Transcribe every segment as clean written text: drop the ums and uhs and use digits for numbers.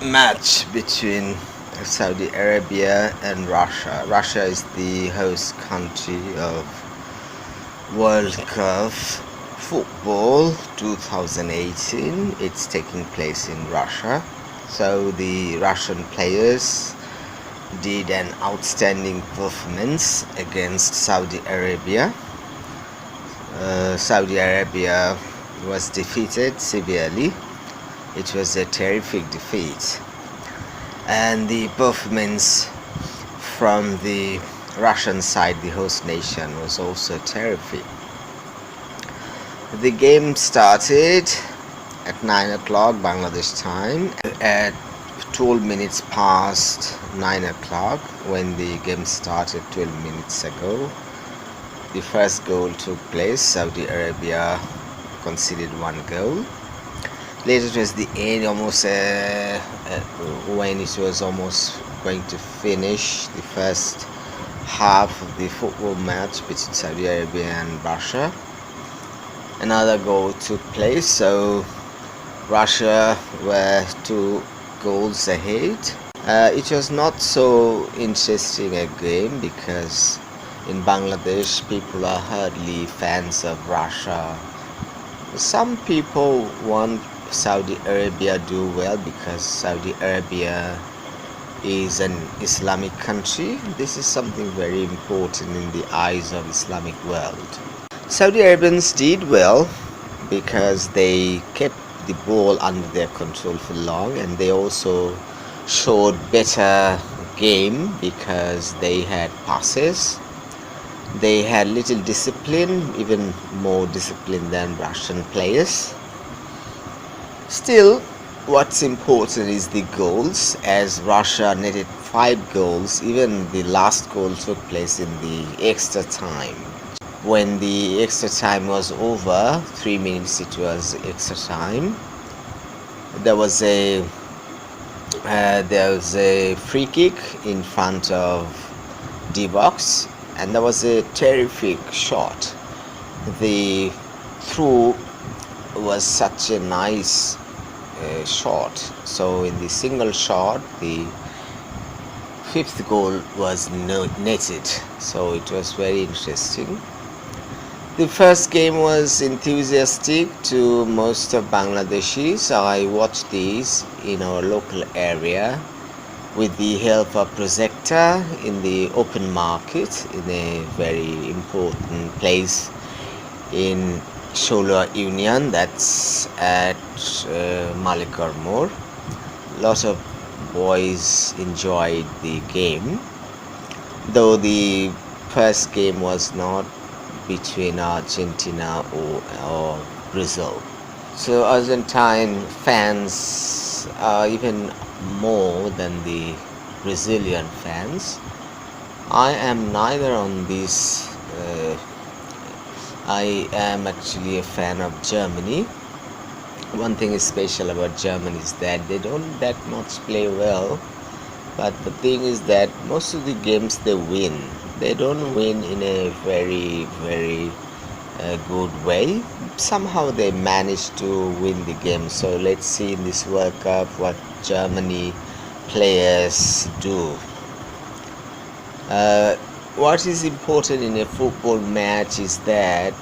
match between Saudi Arabia and Russia. Russia is the host country of World Cup football 2018. It's taking place in Russia. So the Russian players did an outstanding performance against Saudi Arabia. Saudi Arabia was defeated severely. It was a terrific defeat, and the performance from the Russian side, the host nation, was also terrific. The game started at 9 o'clock Bangladesh time. At 12 minutes past 9 o'clock, when the game started 12 minutes ago, the first goal took place. Saudi Arabia conceded one goal. Later it was the end, almost when it was almost going to finish the first half of the football match between Saudi Arabia and Russia. Another goal took place, so Russia were 2 goals ahead. It was not so interesting a game because in Bangladesh people are hardly fans of Russia. Some people want Saudi Arabia do well because Saudi Arabia is an Islamic country. This is something very important in the eyes of Islamic world. Saudi Arabians did well because they kept the ball under their control for long, and they also showed better game because they had passes. They had little discipline, even more discipline than Russian players. Still, what's important is the goals, as Russia netted 5 goals. Even the last goal took place in the extra time. When the extra time was over, 3 minutes it was extra time, there was a free kick in front of D box, and there was a terrific shot. The through was such a nice shot. So in the single shot, the 5th goal was netted. So it was very interesting. The first game was enthusiastic to most of Bangladeshis. I watched these in our local area with the help of projector in the open market in a very important place in Shola Union, that's at Malikarmore. Lots of boys enjoyed the game, though the first game was not between Argentina or Brazil. So Argentine fans are even more than the Brazilian fans. I am neither on this. I am actually a fan of Germany. One thing is special about Germany is that they don't that much play well, but the thing is that most of the games they win. They don't win in a very good way. Somehow they manage to win the game. So let's see in this World Cup what Germany players do. What is important in a football match is that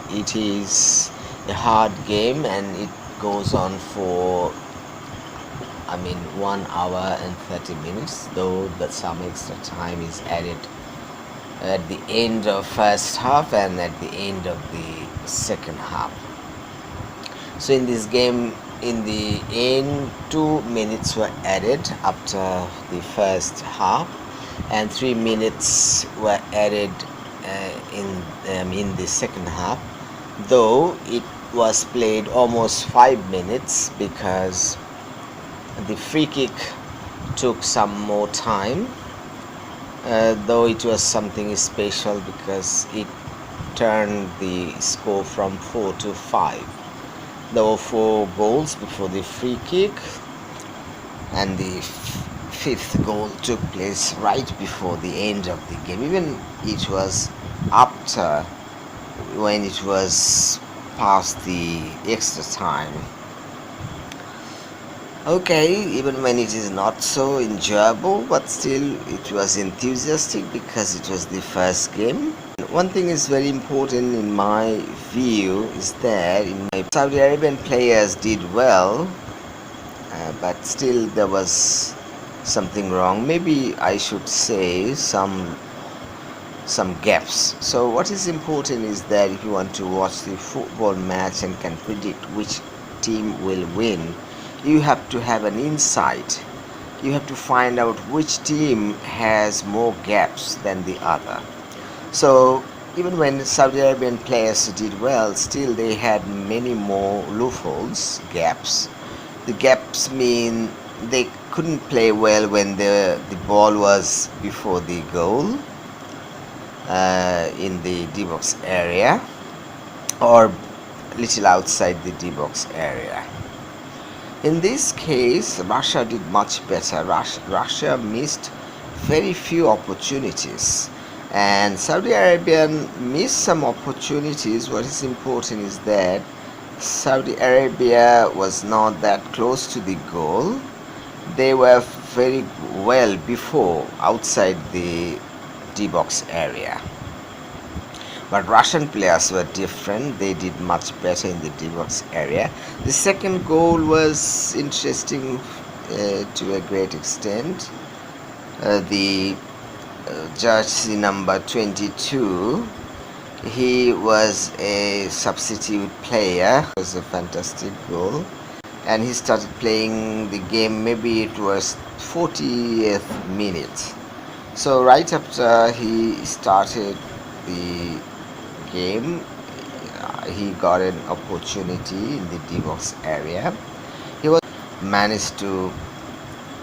it is a hard game and it goes on for 1 hour and 30 minutes, though that some extra time is added at the end of first half and at the end of the second half. So in this game, in the end, 2 minutes were added after the first half, and 3 minutes were added in the second half, though it was played almost 5 minutes because the free kick took some more time, though it was something special because it turned the score from 4 to 5. There were 4 goals before the free kick, and the 5th goal took place right before the end of the game. Even it was after, when it was past the extra time. Okay, even when it is not so enjoyable, but still it was enthusiastic because it was the first game. One thing is very important in my view is that in my Saudi Arabian players did well, but still there was something wrong. Maybe I should say some gaps. So what is important is that if you want to watch the football match and can predict which team will win, you have to have an insight. You have to find out which team has more gaps than the other. So even when Saudi Arabian players did well, still they had many more loopholes, gaps. The gaps mean they couldn't play well when the ball was before the goal, in the D box area, or little outside the D box area. In this case, Russia did much better. Russia missed very few opportunities, and Saudi Arabia missed some opportunities. What is important is that Saudi Arabia was not that close to the goal. They were very well before outside the D box area. But Russian players were different. They did much better in the D box area. The second goal was interesting to a great extent. The jersey number 22, he was a substitute player. It was a fantastic goal. And he started playing the game, maybe it was 40th minute. So right after he started the game, he got an opportunity in the D box area. He was managed to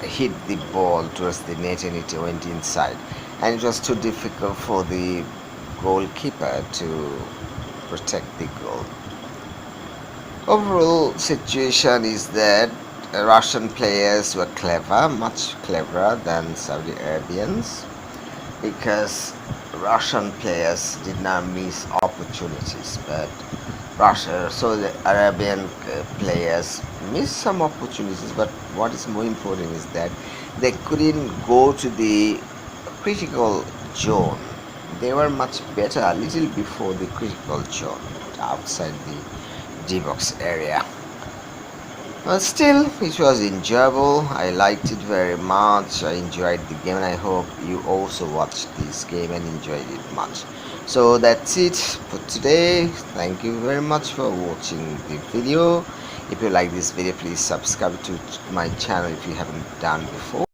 hit the ball towards the net and it went inside, and it was too difficult for the goalkeeper to protect the goal. Overall situation is that Russian players were clever, much cleverer than Saudi Arabians, because Russian players did not miss opportunities, but Saudi Arabian players missed some opportunities. But what is more important is that they couldn't go to the critical zone. They were much better a little before the critical zone, outside the D box area. But still, it was enjoyable. I liked it very much. I enjoyed the game, and I hope you also watched this game and enjoyed it much. So that's it for today. Thank you very much for watching the video. If you like this video, please subscribe to my channel if you haven't done before.